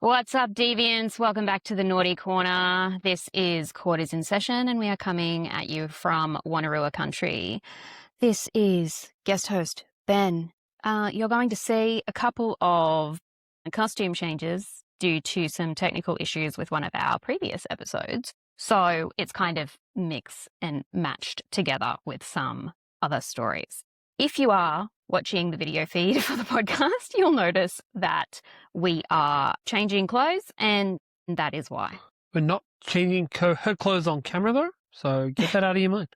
What's up, deviants? Welcome back to the Naughty Corner. This is Court is in Session, and we are coming at you from Wanneroo country. This is guest host Ben. You're going to see a couple of costume changes due to some technical issues with one of our previous episodes. So it's kind of mixed and matched together with some other stories. If you are watching the video feed for the podcast, you'll notice that we are changing clothes, and that is why. We're not changing her clothes on camera, though, so get that out of your mind.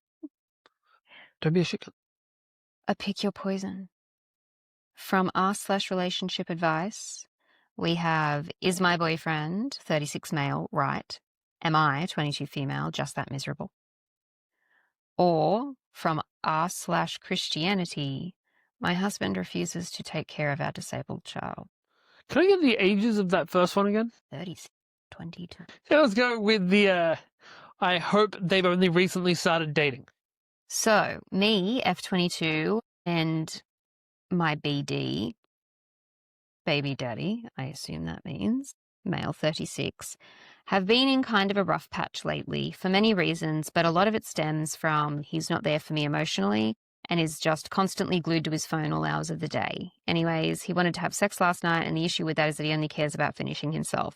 Don't be a shit. Pick your poison. From r/relationship advice, we have, is my boyfriend, 36 male, right? Am I, 22 female, just that miserable? Or from r/Christianity, my husband refuses to take care of our disabled child. Can I get the ages of that first one again? 30, 22. Yeah, let's go with the, I hope they've only recently started dating. So, me, F22, and my BD, baby daddy, I assume that means, male 36, have been in kind of a rough patch lately for many reasons, but a lot of it stems from he's not there for me emotionally and is just constantly glued to his phone all hours of the day. Anyways, he wanted to have sex last night, and the issue with that is that he only cares about finishing himself.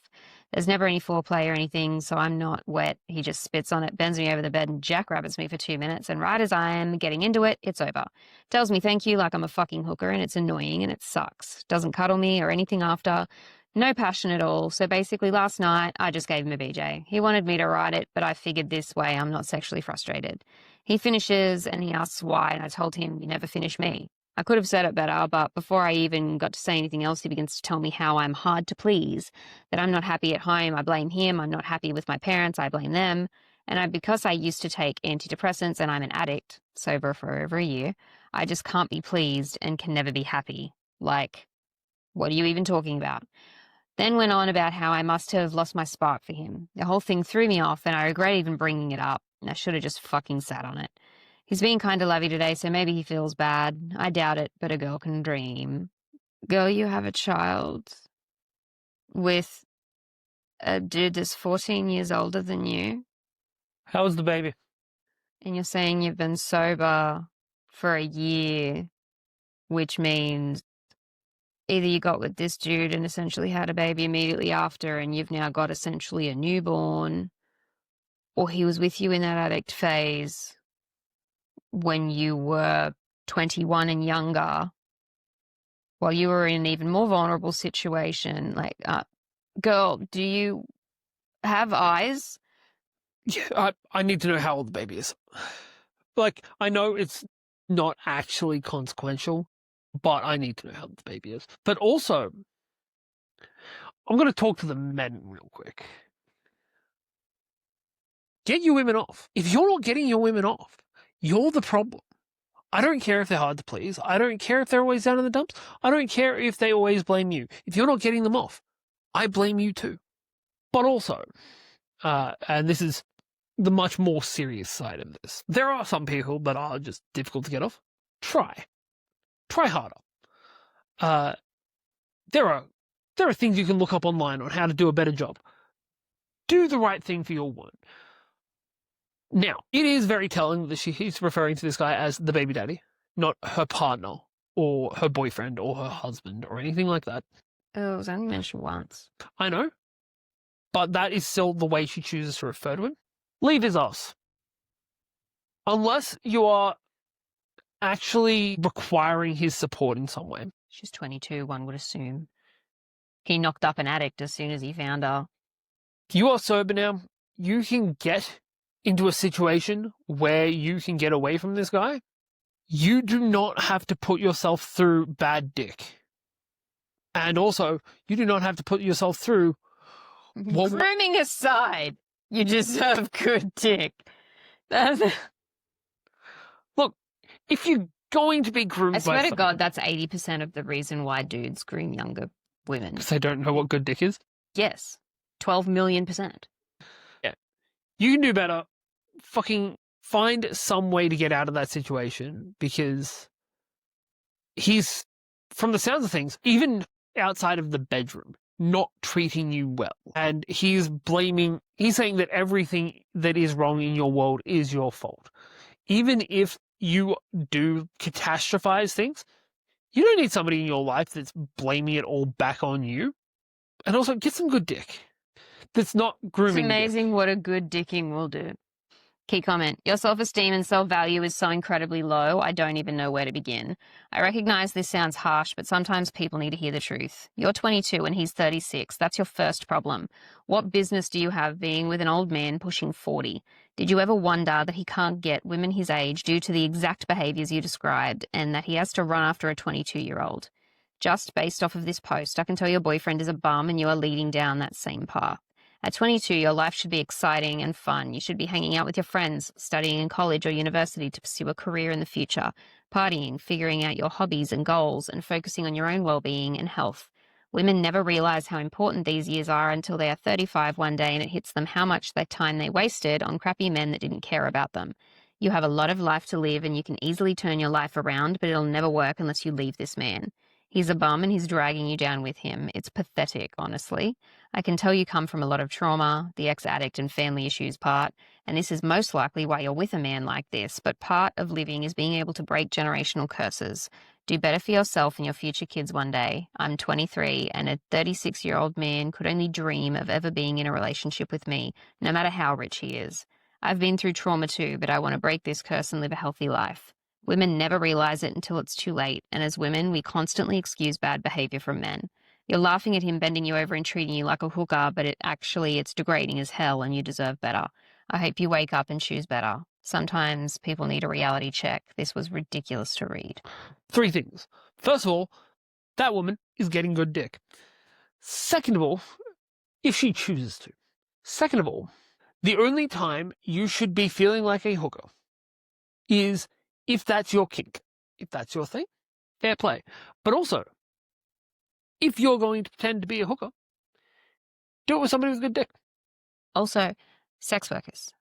There's never any foreplay or anything, so I'm not wet. He just spits on it, bends me over the bed, and jackrabbits me for 2 minutes, and right as I am getting into it, it's over. Tells me thank you like I'm a fucking hooker, and it's annoying, and it sucks. Doesn't cuddle me or anything after. No passion at all. So basically last night, I just gave him a BJ. He wanted me to write it, but I figured this way I'm not sexually frustrated. He finishes and he asks why, and I told him, you never finish me. I could have said it better, but before I even got to say anything else, he begins to tell me how I'm hard to please, that I'm not happy at home, I blame him, I'm not happy with my parents, I blame them, and because I used to take antidepressants and I'm an addict, sober for over a year, I just can't be pleased and can never be happy. Like, what are you even talking about? Then went on about how I must have lost my spark for him. The whole thing threw me off, and I regret even bringing it up, and I should have just fucking sat on it. He's being kind of lovey today, so maybe he feels bad. I doubt it, but a girl can dream. Girl, you have a child with a dude that's 14 years older than you. How was the baby? And you're saying you've been sober for a year, which means either you got with this dude and essentially had a baby immediately after and you've now got essentially a newborn, or he was with you in that addict phase when you were 21 and younger, while you were in an even more vulnerable situation. Like, girl, do you have eyes? Yeah, I need to know how old the baby is. Like, I know it's not actually consequential, but I need to know how old the baby is. But also, I'm going to talk to the men real quick. Get your women off. If you're not getting your women off, you're the problem. I don't care if they're hard to please. I don't care if they're always down in the dumps. I don't care if they always blame you. If you're not getting them off, I blame you too. But also, and this is the much more serious side of this, there are some people that are just difficult to get off. Try harder. There are things you can look up online on how to do a better job. Do the right thing for your woman. Now, it is very telling that she's referring to this guy as the baby daddy, not her partner or her boyfriend or her husband or anything like that. Oh, it was only mentioned once. I know, but that is still the way she chooses to refer to him. Leave his ass. Unless you are actually requiring his support in some way. She's 22, one would assume. He knocked up an addict as soon as he found her. You are sober now. You can get into a situation where you can get away from this guy. You do not have to put yourself through bad dick. And also, you do not have to put yourself through... Grooming aside, you deserve good dick. Look, if you're going to be groomed by... I swear to God, that's 80% of the reason why dudes groom younger women. Because they don't know what good dick is? Yes. 12 million%. Yeah. You can do better. Fucking find some way to get out of that situation, because he's, from the sounds of things, even outside of the bedroom, not treating you well. And he's saying that everything that is wrong in your world is your fault. Even if you do catastrophize things, you don't need somebody in your life that's blaming it all back on you. And also, get some good dick. That's not grooming. It's amazing what a good dicking will do. Key comment. Your self-esteem and self-value is so incredibly low, I don't even know where to begin. I recognize this sounds harsh, but sometimes people need to hear the truth. You're 22 and he's 36. That's your first problem. What business do you have being with an old man pushing 40? Did you ever wonder that he can't get women his age due to the exact behaviors you described and that he has to run after a 22-year-old? Just based off of this post, I can tell your boyfriend is a bum and you are leading down that same path. At 22, your life should be exciting and fun. You should be hanging out with your friends, studying in college or university to pursue a career in the future, partying, figuring out your hobbies and goals, and focusing on your own well-being and health. Women never realize how important these years are until they are 35 one day and it hits them how much their time they wasted on crappy men that didn't care about them. You have a lot of life to live and you can easily turn your life around, but it'll never work unless you leave this man. He's a bum and he's dragging you down with him. It's pathetic, honestly. I can tell you come from a lot of trauma, the ex-addict and family issues part, and this is most likely why you're with a man like this, but part of living is being able to break generational curses. Do better for yourself and your future kids one day. I'm 23, and a 36-year-old man could only dream of ever being in a relationship with me, no matter how rich he is. I've been through trauma too, but I want to break this curse and live a healthy life. Women never realize it until it's too late, and as women, we constantly excuse bad behavior from men. You're laughing at him bending you over and treating you like a hooker, but it's degrading as hell and you deserve better. I hope you wake up and choose better. Sometimes people need a reality check. This was ridiculous to read. 3 things. First of all, that woman is getting good dick. Second of all, if she chooses to. Second of all, the only time you should be feeling like a hooker is if that's your kink. If that's your thing, fair play. But also, if you're going to pretend to be a hooker, do it with somebody with good dick. Also, sex workers.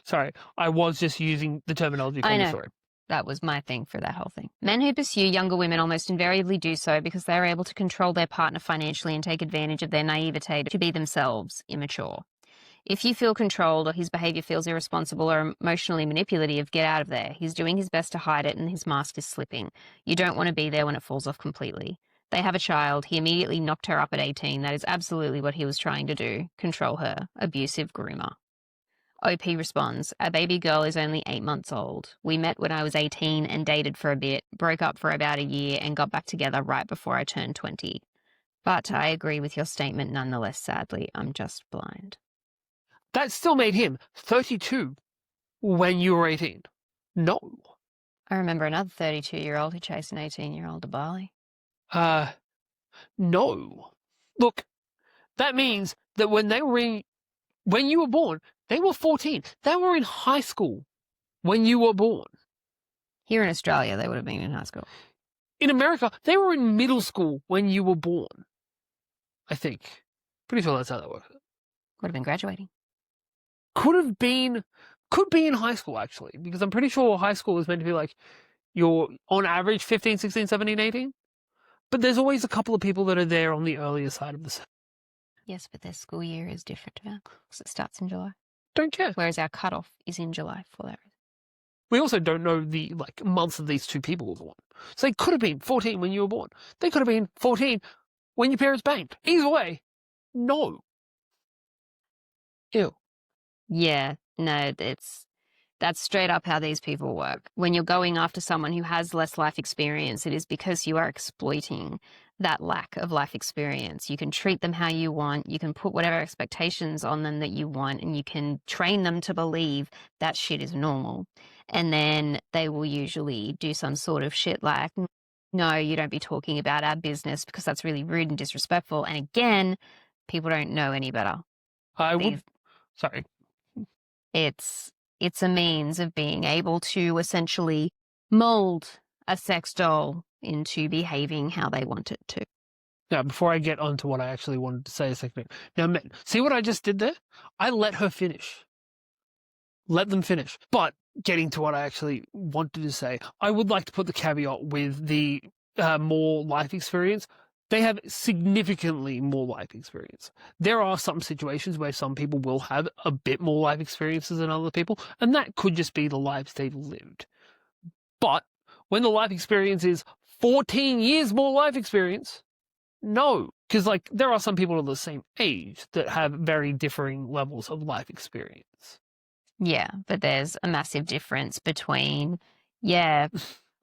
Sorry, I was just using the terminology for the story. That was my thing for that whole thing. Men who pursue younger women almost invariably do so because they are able to control their partner financially and take advantage of their naivete to be themselves, immature. If you feel controlled or his behavior feels irresponsible or emotionally manipulative, get out of there. He's doing his best to hide it and his mask is slipping. You don't want to be there when it falls off completely. They have a child. He immediately knocked her up at 18. That is absolutely what he was trying to do. Control her. Abusive groomer. OP responds, our baby girl is only 8 months old. We met when I was 18 and dated for a bit, broke up for about a year and got back together right before I turned 20. But I agree with your statement nonetheless, sadly. I'm just blind. That still made him 32 when you were 18. No. I remember another 32-year-old who chased an 18-year-old to Bali. No. Look, that means that when you were born, they were 14. They were in high school when you were born. Here in Australia, they would have been in high school. In America, they were in middle school when you were born. I think. Pretty sure that's how that works. Would have been graduating. Could be in high school, actually, because I'm pretty sure high school is meant to be like you're on average 15, 16, 17, 18. But there's always a couple of people that are there on the earlier side of the. Yes, but their school year is different to ours because it starts in July. Don't care. Whereas our cutoff is in July for that reason. We also don't know the months that these two people were born. So they could have been 14 when you were born. They could have been 14 when your parents banged. Either way, no. Ew. Yeah, no, that's straight up how these people work. When you're going after someone who has less life experience, it is because you are exploiting that lack of life experience. You can treat them how you want. You can put whatever expectations on them that you want, and you can train them to believe that shit is normal. And then they will usually do some sort of shit like, no, you don't be talking about our business because that's really rude and disrespectful. And again, people don't know any better. Sorry. It's a means of being able to essentially mold a sex doll into behaving how they want it to. Now, before I get on to what I actually wanted to say a second ago. Now, men, see what I just did there? I let her finish. Let them finish. But getting to what I actually wanted to say, I would like to put the caveat with the more life experience. They have significantly more life experience. There are some situations where some people will have a bit more life experiences than other people, and that could just be the lives they've lived. But when the life experience is 14 years more life experience, no. Because, like, there are some people of the same age that have very differing levels of life experience. Yeah, but there's a massive difference between, yeah,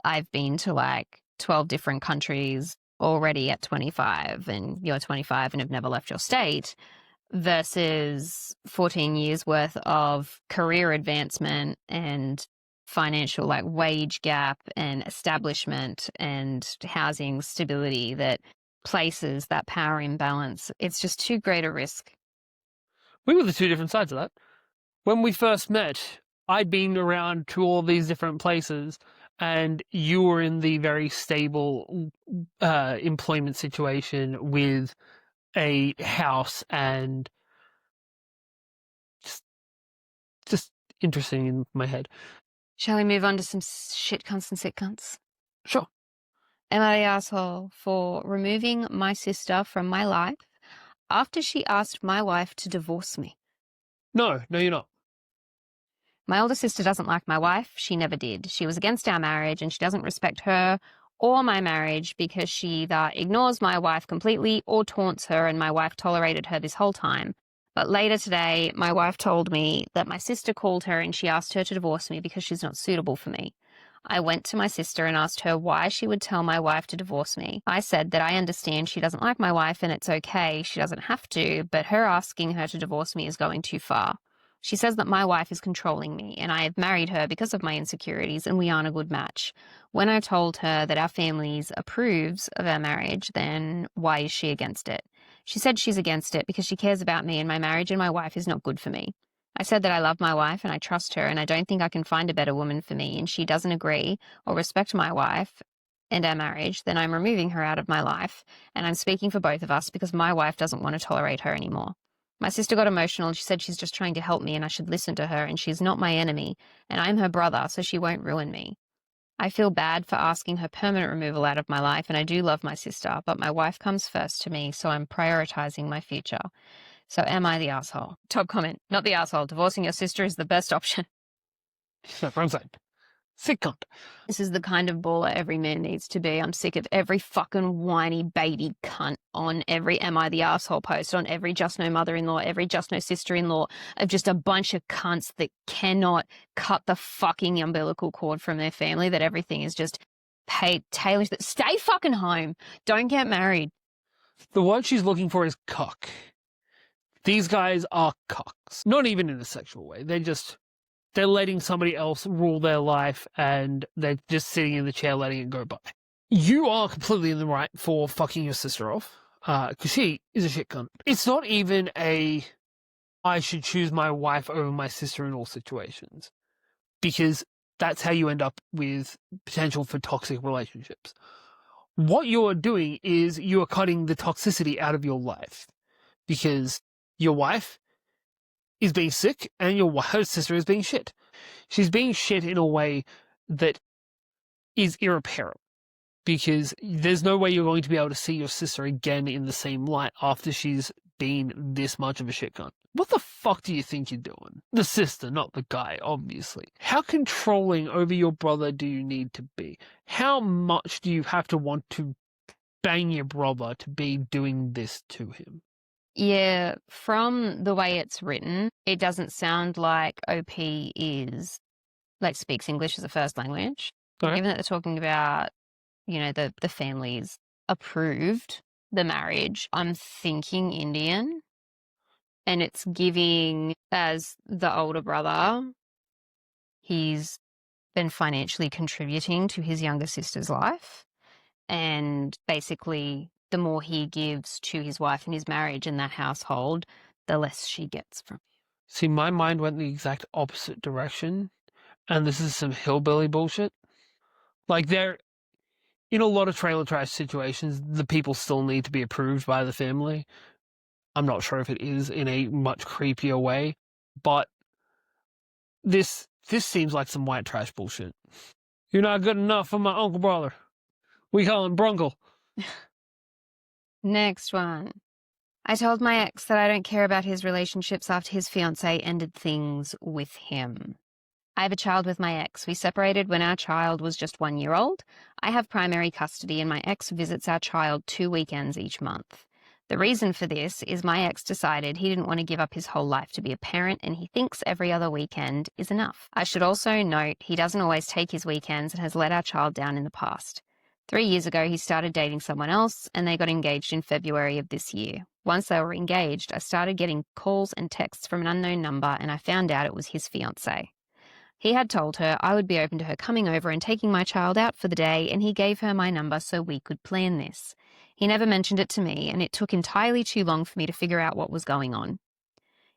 I've been to like 12 different countries already at 25 and you're 25 and have never left your state versus 14 years worth of career advancement and financial like wage gap and establishment and housing stability that places that power imbalance. It's just too great a risk. We were the two different sides of that. When we first met, I'd been around to all these different places, and you were in the very stable employment situation with a house and just interesting in my head. Shall we move on to some shit cunts and sick cunts? Sure. Am I the asshole for removing my sister from my life after she asked my wife to divorce me? No, you're not. My older sister doesn't like my wife. She never did. She was against our marriage and she doesn't respect her or my marriage because she either ignores my wife completely or taunts her, and my wife tolerated her this whole time. But later today, my wife told me that my sister called her and she asked her to divorce me because she's not suitable for me. I went to my sister and asked her why she would tell my wife to divorce me. I said that I understand she doesn't like my wife and it's okay, she doesn't have to, but her asking her to divorce me is going too far. She says that my wife is controlling me and I have married her because of my insecurities and we aren't a good match. When I told her that our families approves of our marriage, then why is she against it? She said she's against it because she cares about me and my marriage and my wife is not good for me. I said that I love my wife and I trust her and I don't think I can find a better woman for me, and she doesn't agree or respect my wife and our marriage, then I'm removing her out of my life, and I'm speaking for both of us because my wife doesn't want to tolerate her anymore. My sister got emotional and she said she's just trying to help me and I should listen to her, and she's not my enemy and I'm her brother, so she won't ruin me. I feel bad for asking her permanent removal out of my life, and I do love my sister, but my wife comes first to me, so I'm prioritizing my future. So am I the asshole? Top comment, not the asshole. Divorcing your sister is the best option. That's what I'm saying. Sick cunt. This is the kind of baller every man needs to be. I'm sick of every fucking whiny baby cunt on every Am I the Asshole post, on every Just No Mother-in-Law, every Just No Sister-in-Law, of just a bunch of cunts that cannot cut the fucking umbilical cord from their family, that everything is just tailored. Stay fucking home. Don't get married. The word she's looking for is cuck. These guys are cucks. Not even in a sexual way. They're letting somebody else rule their life and they're just sitting in the chair letting it go by. You are completely in the right for fucking your sister off, because she is a shit cunt. It's not even I should choose my wife over my sister in all situations, because that's how you end up with potential for toxic relationships. What you are doing is you are cutting the toxicity out of your life, because your wife is being sick and her sister is being shit. She's being shit in a way that is irreparable, because there's no way you're going to be able to see your sister again in the same light after she's been this much of a shit cunt. What the fuck do you think you're doing? The sister, not the guy, obviously. How controlling over your brother do you need to be? How much do you have to want to bang your brother to be doing this to him? Yeah, from the way it's written, it doesn't sound like OP is, like, speaks English as a first language. Okay. Given that they're talking about, you know, the families approved the marriage, I'm thinking Indian. And it's giving, as the older brother, he's been financially contributing to his younger sister's life. And basically, the more he gives to his wife and his marriage and that household, the less she gets from him. See, my mind went the exact opposite direction, and this is some hillbilly bullshit. Like, in a lot of trailer trash situations, the people still need to be approved by the family. I'm not sure if it is in a much creepier way, but this seems like some white trash bullshit. You're not good enough for my uncle brother. We call him Brunkle. Next one. I told my ex that I don't care about his relationships after his fiancée ended things with him. I have a child with my ex. We separated when our child was just 1 year old. I have primary custody and my ex visits our child 2 weekends each month. The reason for this is my ex decided he didn't want to give up his whole life to be a parent and he thinks every other weekend is enough. I should also note he doesn't always take his weekends and has let our child down in the past. 3 years ago, he started dating someone else and they got engaged in February of this year. Once they were engaged, I started getting calls and texts from an unknown number and I found out it was his fiancée. He had told her I would be open to her coming over and taking my child out for the day, and he gave her my number so we could plan this. He never mentioned it to me, and it took entirely too long for me to figure out what was going on.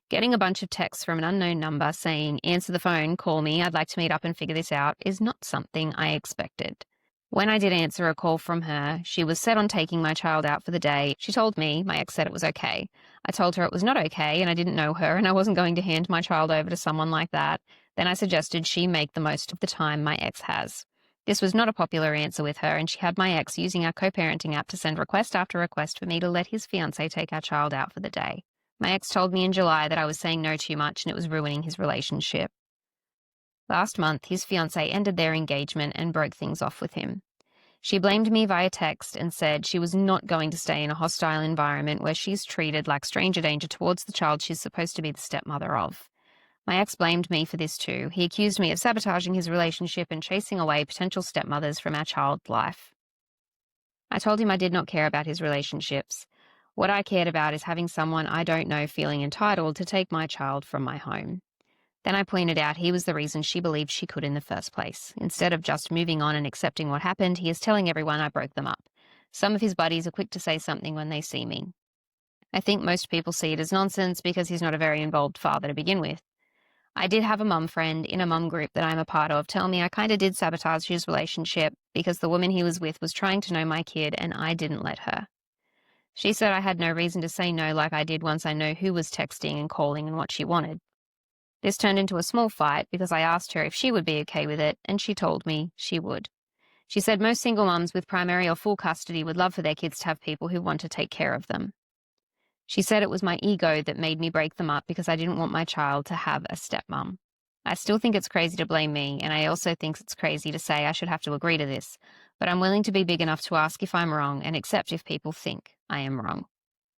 Getting a bunch of texts from an unknown number saying, answer the phone, call me, I'd like to meet up and figure this out, is not something I expected. When I did answer a call from her, she was set on taking my child out for the day. She told me, my ex said it was okay. I told her it was not okay and I didn't know her and I wasn't going to hand my child over to someone like that. Then I suggested she make the most of the time my ex has. This was not a popular answer with her and she had my ex using our co-parenting app to send request after request for me to let his fiancée take our child out for the day. My ex told me in July that I was saying no too much and it was ruining his relationship. Last month, his fiancée ended their engagement and broke things off with him. She blamed me via text and said she was not going to stay in a hostile environment where she's treated like stranger danger towards the child she's supposed to be the stepmother of. My ex blamed me for this too. He accused me of sabotaging his relationship and chasing away potential stepmothers from our child's life. I told him I did not care about his relationships. What I cared about is having someone I don't know feeling entitled to take my child from my home. Then I pointed out he was the reason she believed she could in the first place. Instead of just moving on and accepting what happened, he is telling everyone I broke them up. Some of his buddies are quick to say something when they see me. I think most people see it as nonsense because he's not a very involved father to begin with. I did have a mum friend in a mum group that I'm a part of tell me I kind of did sabotage his relationship because the woman he was with was trying to know my kid and I didn't let her. She said I had no reason to say no like I did once I know who was texting and calling and what she wanted. This turned into a small fight because I asked her if she would be okay with it, and she told me she would. She said most single mums with primary or full custody would love for their kids to have people who want to take care of them. She said it was my ego that made me break them up because I didn't want my child to have a stepmom. I still think it's crazy to blame me, and I also think it's crazy to say I should have to agree to this, but I'm willing to be big enough to ask if I'm wrong and accept if people think I am wrong.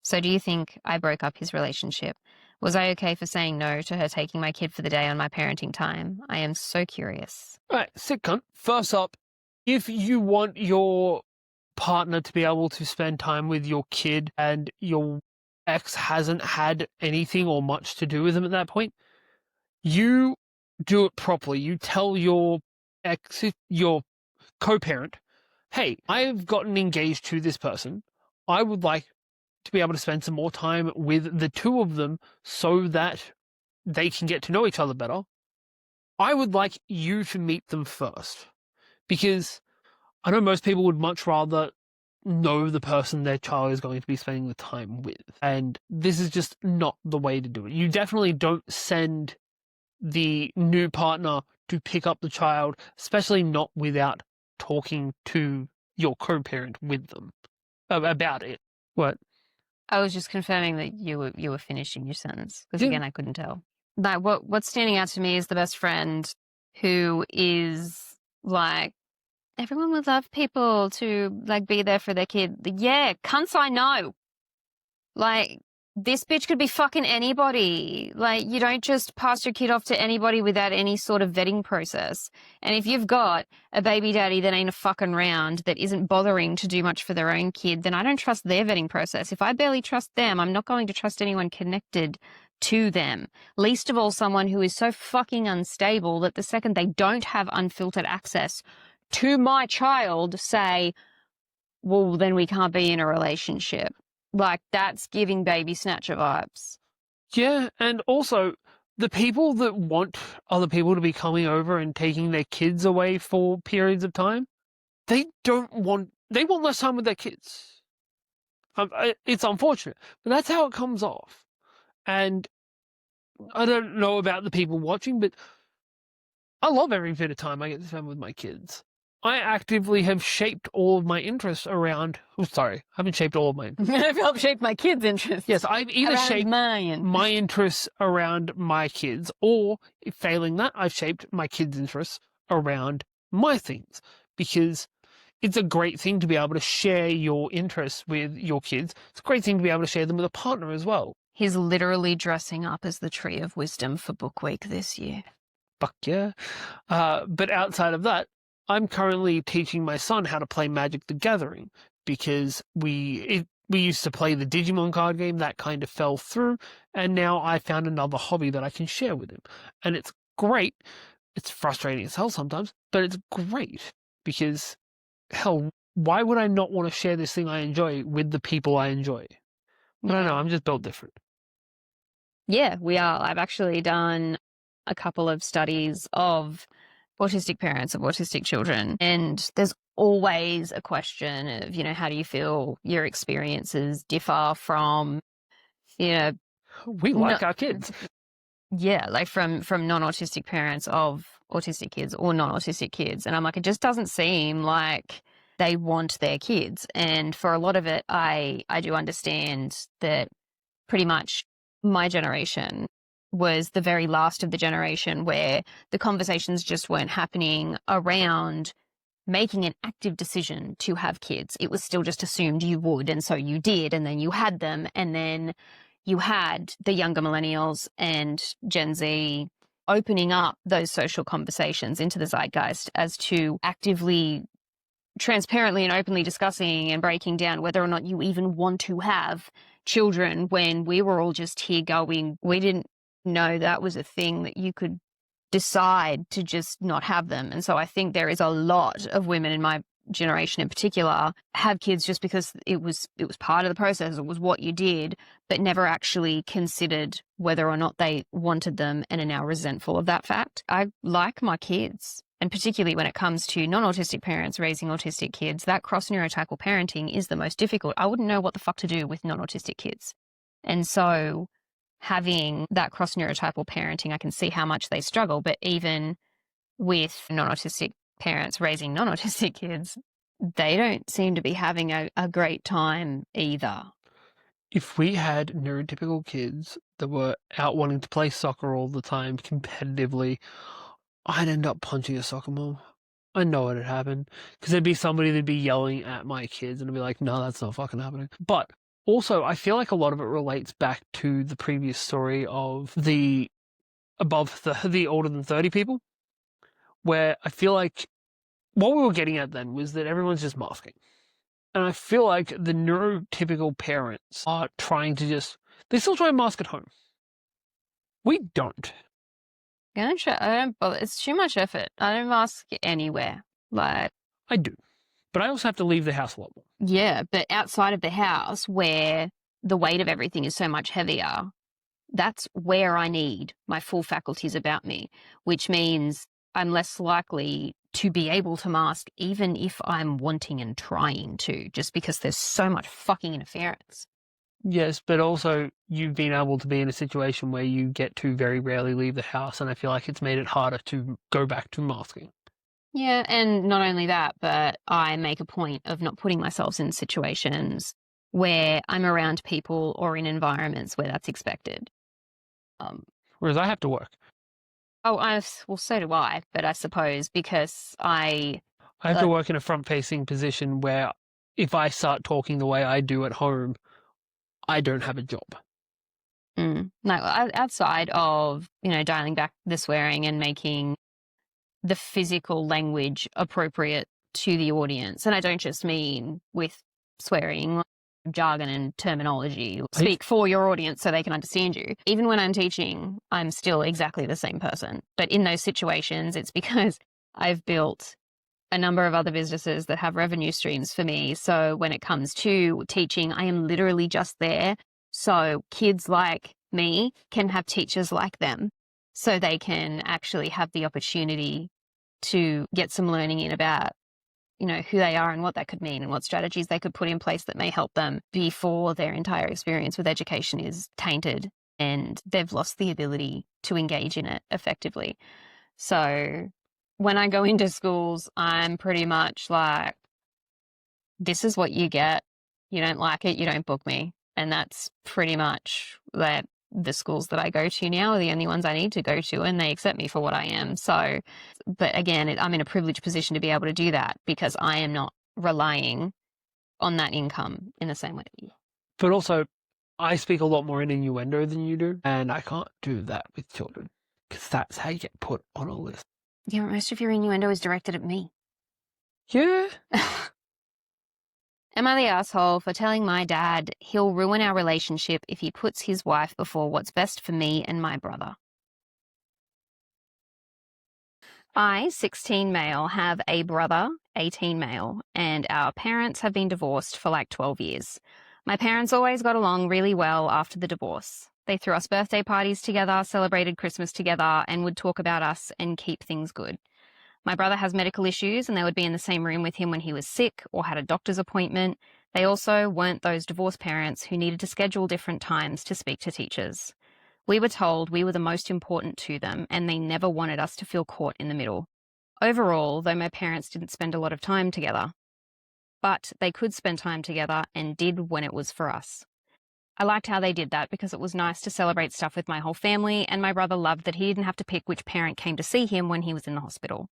So do you think I broke up his relationship? Was I okay for saying no to her taking my kid for the day on my parenting time? I am so curious. Right, sick cunt. First up, if you want your partner to be able to spend time with your kid and your ex hasn't had anything or much to do with them at that point, you do it properly. You tell your ex, your co-parent, hey, I've gotten engaged to this person. I would like to be able to spend some more time with the two of them so that they can get to know each other better. I would like you to meet them first, because I know most people would much rather know the person their child is going to be spending the time with. And this is just not the way to do it. You definitely don't send the new partner to pick up the child, especially not without talking to your co-parent with them about it. What? I was just confirming that you were finishing your sentence because Yeah. again I couldn't tell. Like what's standing out to me is the best friend who is like everyone would love people to like be there for their kid. Yeah, cunts I know. Like this bitch could be fucking anybody. Like you don't just pass your kid off to anybody without any sort of vetting process. And if you've got a baby daddy that ain't a fucking round, that isn't bothering to do much for their own kid, then I don't trust their vetting process. If I barely trust them, I'm not going to trust anyone connected to them. Least of all someone who is so fucking unstable that the second they don't have unfiltered access to my child say, well, then we can't be in a relationship. Like, that's giving baby snatcher vibes. Yeah, and also the people that want other people to be coming over and taking their kids away for periods of time, they want less time with their kids. It's unfortunate, but that's how it comes off. And I don't know about the people watching, but I love every bit of time I get to spend with my kids. I actively have shaped all of my interests around. Oh, sorry, I haven't shaped all of my interests. I've helped shape my kids' interests. Yes, I've either around shaped mine. my interests around my kids, or if failing that, I've shaped my kids' interests around my things, because it's a great thing to be able to share your interests with your kids. It's a great thing to be able to share them with a partner as well. He's literally dressing up as the Tree of Wisdom for Book Week this year. Fuck yeah. But outside of that, I'm currently teaching my son how to play Magic the Gathering, because we used to play the Digimon card game. That kind of fell through, and now I found another hobby that I can share with him. And it's great. It's frustrating as hell sometimes, but it's great because, hell, why would I not want to share this thing I enjoy with the people I enjoy? I don't know, I'm just built different. Yeah, we are. I've actually done a couple of studies of autistic parents of autistic children, and there's always a question of, how do you feel your experiences differ from, We like our kids. Yeah, like from non-autistic parents of autistic kids or non-autistic kids. And I'm like, it just doesn't seem like they want their kids. And for a lot of it, I do understand that pretty much my generation was the very last of the generation where the conversations just weren't happening around making an active decision to have kids. It was still just assumed you would, and so you did, and then you had them, and then you had the younger millennials and Gen Z opening up those social conversations into the zeitgeist as to actively, transparently and openly discussing and breaking down whether or not you even want to have children, when we were all just here going, we didn't know that was a thing that you could decide to just not have them. And so I think there is a lot of women in my generation in particular have kids just because it was part of the process. It was what you did, but never actually considered whether or not they wanted them and are now resentful of that fact. I like my kids. And particularly when it comes to non-autistic parents raising autistic kids, that cross-neurotypal parenting is the most difficult. I wouldn't know what the fuck to do with non-autistic kids. And so having that cross-neurotypal parenting, I can see how much they struggle. But even with non-autistic parents raising non-autistic kids, they don't seem to be having a great time either. If we had neurotypical kids that were out wanting to play soccer all the time competitively, I'd end up punching a soccer mom. I know it'd happen, because there'd be somebody that'd be yelling at my kids, and I'd be like, no, that's not fucking happening. But also, I feel like a lot of it relates back to the previous story of the older than 30 people, where I feel like what we were getting at then was that everyone's just masking. And I feel like the neurotypical parents are trying to they still try and mask at home. We don't. I don't bother. It's too much effort. I don't mask anywhere. Like, I do. But I also have to leave the house a lot more. Yeah, but outside of the house where the weight of everything is so much heavier, that's where I need my full faculties about me, which means I'm less likely to be able to mask even if I'm wanting and trying to, just because there's so much fucking interference. Yes, but also you've been able to be in a situation where you get to very rarely leave the house, and I feel like it's made it harder to go back to masking. Yeah, and not only that, but I make a point of not putting myself in situations where I'm around people or in environments where that's expected. Whereas I have to work. Well, so do I, but I suppose because I have to work in a front-facing position where if I start talking the way I do at home, I don't have a job. No, outside of, dialing back the swearing and making the physical language appropriate to the audience. And I don't just mean with swearing, jargon and terminology. Speak for your audience so they can understand you. Even when I'm teaching, I'm still exactly the same person. But in those situations, it's because I've built a number of other businesses that have revenue streams for me. So when it comes to teaching, I am literally just there. So kids like me can have teachers like them, so they can actually have the opportunity to get some learning in about, who they are and what that could mean and what strategies they could put in place that may help them before their entire experience with education is tainted and they've lost the ability to engage in it effectively. So when I go into schools, I'm pretty much like, this is what you get. You don't like it, you don't book me. And that's pretty much that the schools that I go to now are the only ones I need to go to, and they accept me for what I am. So, but again, I'm in a privileged position to be able to do that because I am not relying on that income in the same way. But also, I speak a lot more in innuendo than you do, and I can't do that with children because that's how you get put on a list. Yeah, most of your innuendo is directed at me. Yeah. Am I the asshole for telling my dad he'll ruin our relationship if he puts his wife before what's best for me and my brother? I, 16 male, have a brother, 18 male, and our parents have been divorced for like 12 years. My parents always got along really well after the divorce. They threw us birthday parties together, celebrated Christmas together, and would talk about us and keep things good. My brother has medical issues, and they would be in the same room with him when he was sick or had a doctor's appointment. They also weren't those divorced parents who needed to schedule different times to speak to teachers. We were told we were the most important to them, and they never wanted us to feel caught in the middle. Overall, though my parents didn't spend a lot of time together, but they could spend time together and did when it was for us. I liked how they did that because it was nice to celebrate stuff with my whole family, and my brother loved that he didn't have to pick which parent came to see him when he was in the hospital.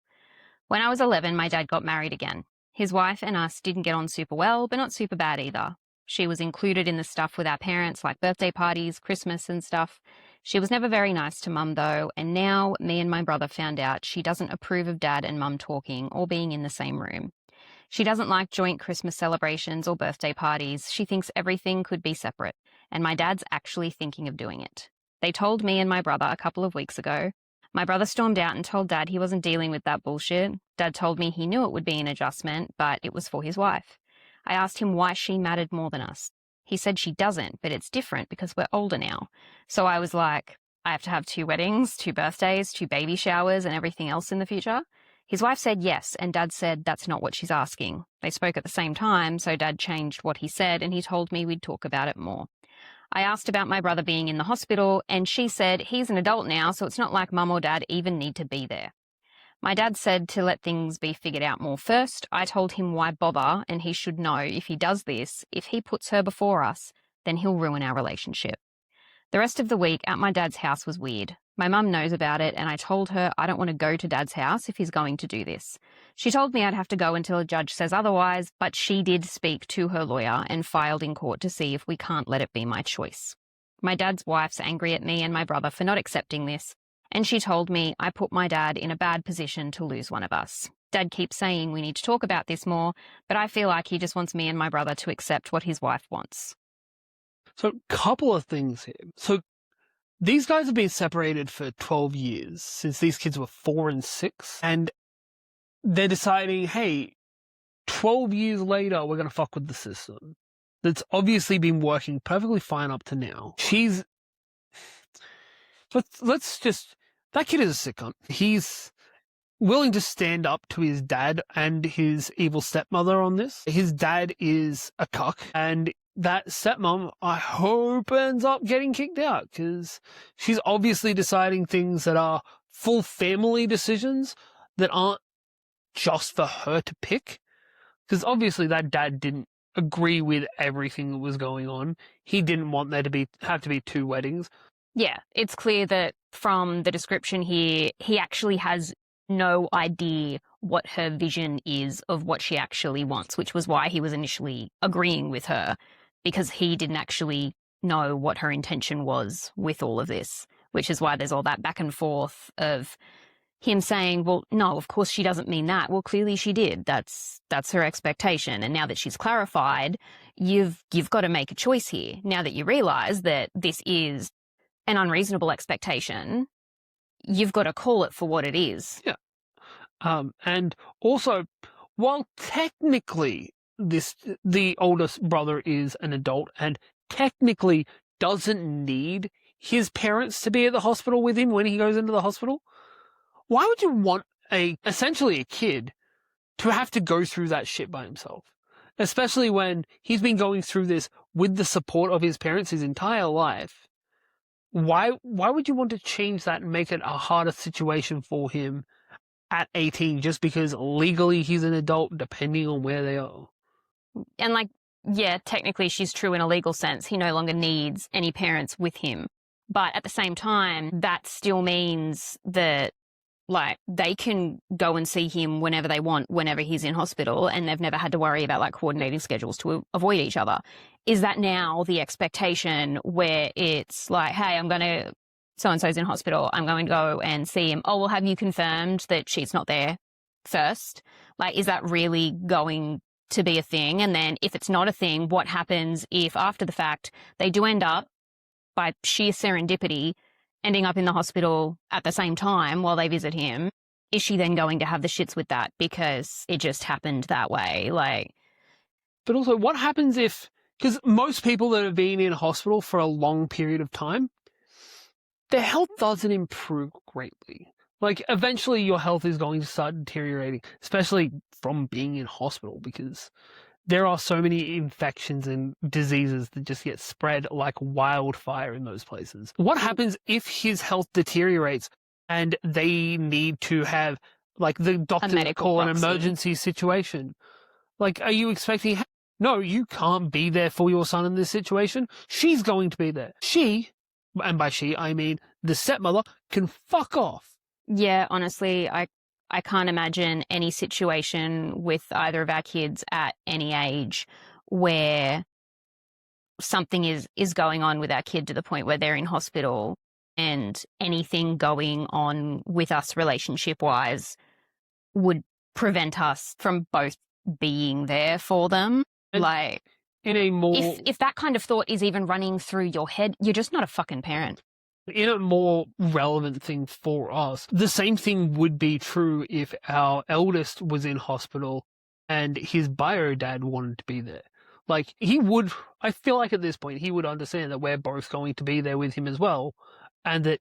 When I was 11, my dad got married again. His wife and us didn't get on super well, but not super bad either. She was included in the stuff with our parents, like birthday parties, Christmas and stuff. She was never very nice to Mum, though, and now me and my brother found out she doesn't approve of Dad and Mum talking or being in the same room. She doesn't like joint Christmas celebrations or birthday parties. She thinks everything could be separate, and my dad's actually thinking of doing it. They told me and my brother a couple of weeks ago. My brother stormed out and told Dad he wasn't dealing with that bullshit. Dad told me he knew it would be an adjustment, but it was for his wife. I asked him why she mattered more than us. He said she doesn't, but it's different because we're older now. So I was like, I have to have 2 weddings, 2 birthdays, 2 baby showers, and everything else in the future? His wife said yes, and Dad said that's not what she's asking. They spoke at the same time, so Dad changed what he said, and he told me we'd talk about it more. I asked about my brother being in the hospital, and she said he's an adult now, so it's not like Mum or Dad even need to be there. My dad said to let things be figured out more first. I told him why bother, and he should know if he does this, if he puts her before us, then he'll ruin our relationship. The rest of the week at my dad's house was weird. My mum knows about it, and I told her I don't want to go to Dad's house if he's going to do this. She told me I'd have to go until a judge says otherwise, but she did speak to her lawyer and filed in court to see if we can't let it be my choice. My dad's wife's angry at me and my brother for not accepting this, and she told me I put my dad in a bad position to lose one of us. Dad keeps saying we need to talk about this more, but I feel like he just wants me and my brother to accept what his wife wants. So, couple of things here. So, these guys have been separated for 12 years, since these kids were 4 and 6, and they're deciding, hey, 12 years later, we're going to fuck with the system. That's obviously been working perfectly fine up to now. That kid is a sick cunt. He's willing to stand up to his dad and his evil stepmother on this. His dad is a cuck, and that stepmom, I hope, ends up getting kicked out because she's obviously deciding things that are full family decisions that aren't just for her to pick. Because obviously that dad didn't agree with everything that was going on. He didn't want there to have to be 2 weddings. Yeah, it's clear that from the description here, he actually has no idea what her vision is of what she actually wants, which was why he was initially agreeing with her, because he didn't actually know what her intention was with all of this, which is why there's all that back and forth of him saying, well, no, of course she doesn't mean that. Well, clearly she did. That's her expectation. And now that she's clarified, you've got to make a choice here. Now that you realize that this is an unreasonable expectation, you've got to call it for what it is. Yeah. And also, while technically the oldest brother is an adult and technically doesn't need his parents to be at the hospital with him when he goes into the hospital, why would you want essentially a kid to have to go through that shit by himself? Especially when he's been going through this with the support of his parents his entire life. Why would you want to change that and make it a harder situation for him at 18 just because legally he's an adult, depending on where they are. And like, yeah, technically she's true in a legal sense. He no longer needs any parents with him. But at the same time, that still means that like they can go and see him whenever they want, whenever he's in hospital, and they've never had to worry about like coordinating schedules to avoid each other. Is that now the expectation where it's like, hey, so-and-so's in hospital, I'm going to go and see him. Oh, well, have you confirmed that she's not there first? Like, is that really going to be a thing? And then if it's not a thing, what happens if after the fact they do end up, by sheer serendipity, ending up in the hospital at the same time while they visit him? Is she then going to have the shits with that because it just happened that way? Like, but also, what happens if, because most people that have been in hospital for a long period of time, their health doesn't improve greatly. Like, eventually your health is going to start deteriorating, especially from being in hospital, because there are so many infections and diseases that just get spread like wildfire in those places. What happens if his health deteriorates and they need to have, like, the doctor call an emergency situation? Like, are you expecting, no, you can't be there for your son in this situation. She's going to be there. She, and by she, I mean the stepmother, can fuck off. Yeah, honestly, I can't imagine any situation with either of our kids at any age where something is going on with our kid to the point where they're in hospital and anything going on with us relationship-wise would prevent us from both being there for them. And like, in a more... If that kind of thought is even running through your head, you're just not a fucking parent. In a more relevant thing for us, the same thing would be true if our eldest was in hospital and his bio dad wanted to be there. Like, he would, I feel like at this point, he would understand that we're both going to be there with him as well, and that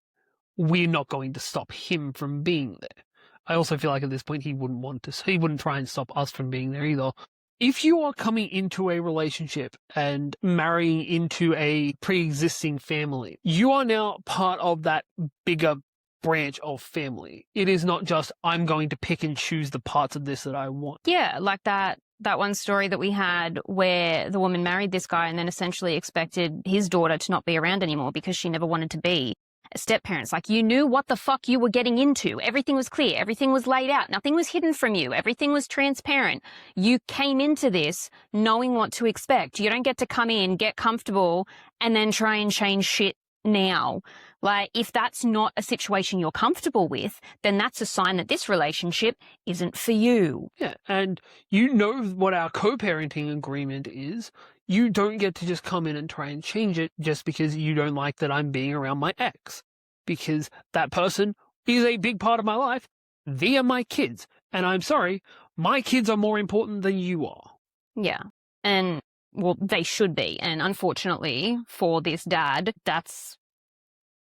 we're not going to stop him from being there. I also feel like at this point, he wouldn't try and stop us from being there either. If you are coming into a relationship and marrying into a pre-existing family, you are now part of that bigger branch of family. It is not just, I'm going to pick and choose the parts of this that I want. Yeah, like that one story that we had where the woman married this guy and then essentially expected his daughter to not be around anymore because she never wanted to be a step-parent. It's like, you knew what the fuck you were getting into. Everything was clear. Everything was laid out. Nothing was hidden from you. Everything was transparent. You came into this knowing what to expect. You don't get to come in, get comfortable, and then try and change shit now. Like, if that's not a situation you're comfortable with, then that's a sign that this relationship isn't for you. Yeah, and you know what our co-parenting agreement is. You don't get to just come in and try and change it just because you don't like that I'm being around my ex. Because that person is a big part of my life via my kids. And I'm sorry, my kids are more important than you are. Yeah. And, well, they should be. And unfortunately for this dad,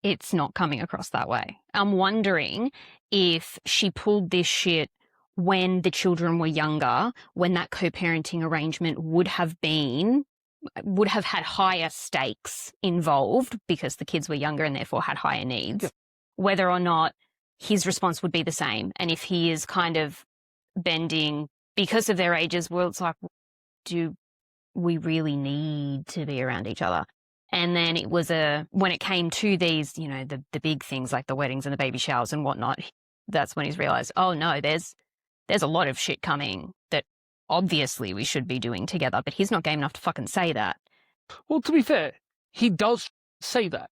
it's not coming across that way. I'm wondering if she pulled this shit when the children were younger, when that co-parenting arrangement would have had higher stakes involved because the kids were younger and therefore had higher needs, whether or not his response would be the same. And if he is kind of bending because of their ages, well, it's like, do we really need to be around each other? And then it was when it came to these, the big things like the weddings and the baby showers and whatnot, that's when he's realized, oh no, there's a lot of shit coming that obviously we should be doing together, but he's not game enough to fucking say that. Well, to be fair, he does say that.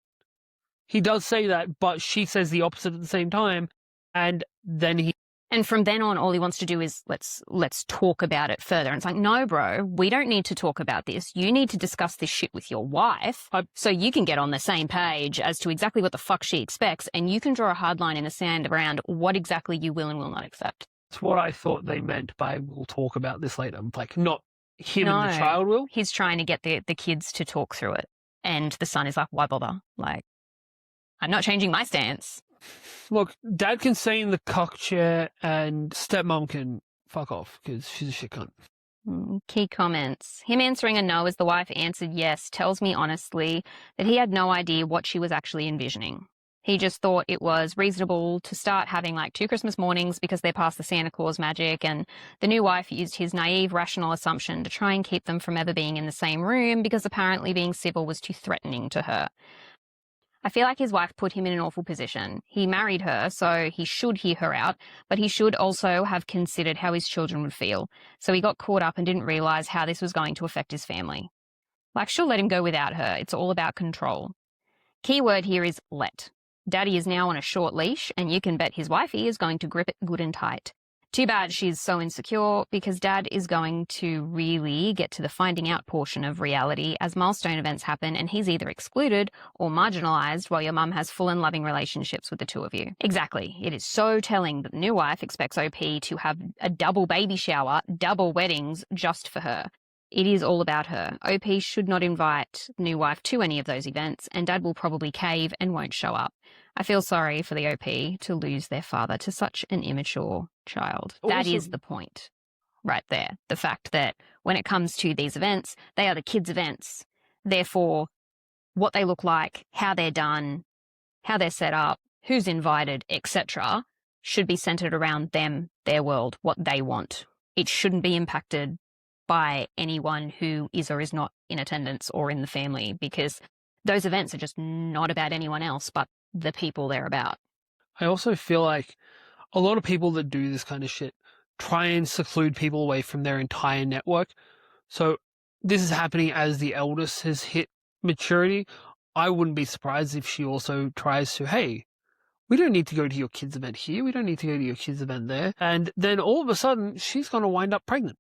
He does say that, but she says the opposite at the same time, and then And from then on, all he wants to do is let's talk about it further. And it's like, no, bro, we don't need to talk about this. You need to discuss this shit with your wife so you can get on the same page as to exactly what the fuck she expects, and you can draw a hard line in the sand around what exactly you will and will not accept. That's what I thought they meant by we'll talk about this later. Like, not him and the child will. He's trying to get the kids to talk through it. And the son is like, why bother? Like, I'm not changing my stance. Look, Dad can stay in the cock chair and stepmom can fuck off because she's a shit cunt. Key comments. Him answering a no as the wife answered yes tells me honestly that he had no idea what she was actually envisioning. He just thought it was reasonable to start having like 2 Christmas mornings because they're past the Santa Claus magic, and the new wife used his naive, rational assumption to try and keep them from ever being in the same room because apparently being civil was too threatening to her. I feel like his wife put him in an awful position. He married her, so he should hear her out, but he should also have considered how his children would feel. So he got caught up and didn't realize how this was going to affect his family. Like, she'll let him go without her. It's all about control. Key word here is let. Daddy is now on a short leash, and you can bet his wifey is going to grip it good and tight. Too bad she's so insecure, because Dad is going to really get to the finding out portion of reality as milestone events happen and he's either excluded or marginalized while your mum has full and loving relationships with the two of you. Exactly. It is so telling that the new wife expects OP to have a double baby shower, double weddings just for her. It is all about her. OP should not invite the new wife to any of those events, and Dad will probably cave and won't show up. I feel sorry for the OP to lose their father to such an immature child. That is the point right there. The fact that when it comes to these events, they are the kids' events. Therefore, what they look like, how they're done, how they're set up, who's invited, etc., should be centered around them, their world, what they want. It shouldn't be impacted by anyone who is or is not in attendance or in the family, because those events are just not about anyone else but the people they're about. I also feel like a lot of people that do this kind of shit try and seclude people away from their entire network. So this is happening as the eldest has hit maturity. I wouldn't be surprised if she also tries to, hey, we don't need to go to your kids' event here. We don't need to go to your kids' event there. And then all of a sudden, she's going to wind up pregnant.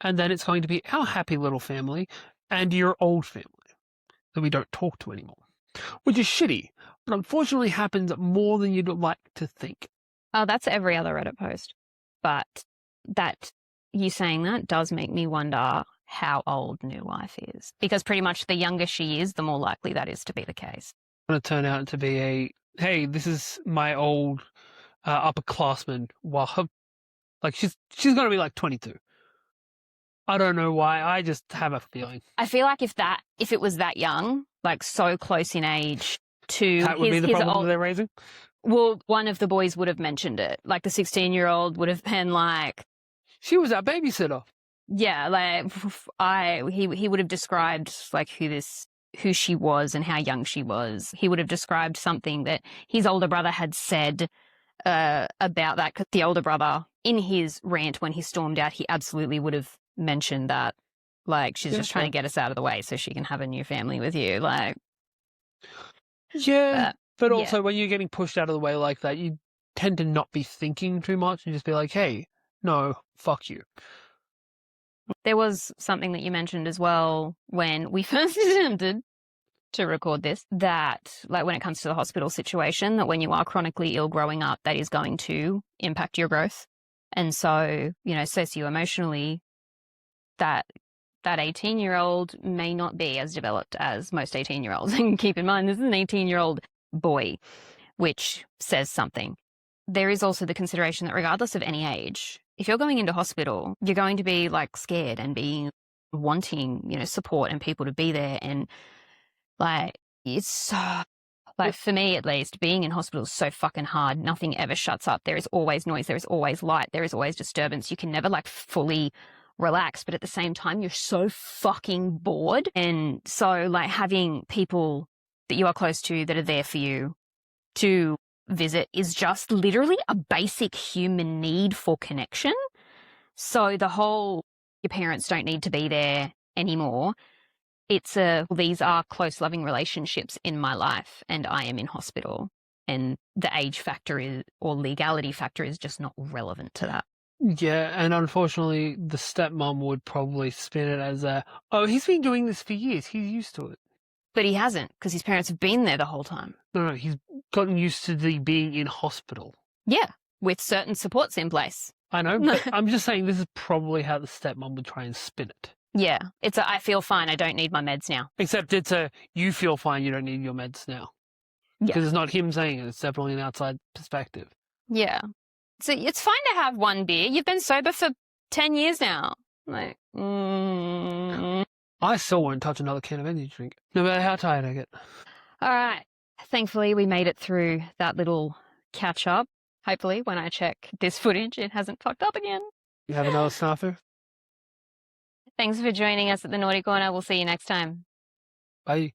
And then it's going to be our happy little family and your old family that we don't talk to anymore, which is shitty, but unfortunately happens more than you'd like to think. Oh, that's every other Reddit post. But that you saying that does make me wonder how old new wife is, because pretty much the younger she is, the more likely that is to be the case. It's going to turn out to be a, hey, this is my old upperclassman. Well, like she's going to be like 22. I don't know why. I just have a feeling. I feel like if it was that young, like so close in age to that would be the problem they're raising. Well, one of the boys would have mentioned it. Like the 16-year-old would have been like, she was our babysitter. Yeah, like he would have described like who she was and how young she was. He would have described something that his older brother had said about that, because the older brother, in his rant when he stormed out, he absolutely would have mentioned that, like, she's just trying to get us out of the way so she can have a new family with you, like. Yeah, but also when you're getting pushed out of the way like that, you tend to not be thinking too much and just be like, hey, no, fuck you. There was something that you mentioned as well when we first attempted to record this, that like when it comes to the hospital situation, that when you are chronically ill growing up, that is going to impact your growth. And so, you know, socio-emotionally, that 18-year-old may not be as developed as most 18-year-olds. And keep in mind, this is an 18-year-old boy, which says something. There is also the consideration that regardless of any age, if you're going into hospital, you're going to be like scared and be wanting, you know, support and people to be there. And like, it's so, like for me at least, being in hospital is so fucking hard. Nothing ever shuts up. There is always noise. There is always light. There is always disturbance. You can never like fully relax, but at the same time, you're so fucking bored. And so like having people that you are close to that are there for you to visit is just literally a basic human need for connection. So the whole, your parents don't need to be there anymore. It's these are close, loving relationships in my life, and I am in hospital. And the age factor is, or legality factor is just not relevant to that. Yeah, and unfortunately, the stepmom would probably spin it as oh, he's been doing this for years. He's used to it. But he hasn't, because his parents have been there the whole time. No, he's gotten used to being in hospital. Yeah, with certain supports in place. I know, but I'm just saying this is probably how the stepmom would try and spin it. Yeah, it's I feel fine, I don't need my meds now. Except it's you feel fine, you don't need your meds now. Yeah. Because it's not him saying it, it's definitely an outside perspective. Yeah. So it's fine to have one beer. You've been sober for 10 years now. Like, I still won't touch another can of energy drink, no matter how tired I get. All right. thankfully, we made it through that little catch up. Hopefully, when I check this footage, it hasn't fucked up again. You have another snafu? Thanks for joining us at the Naughty Corner. We'll see you next time. Bye.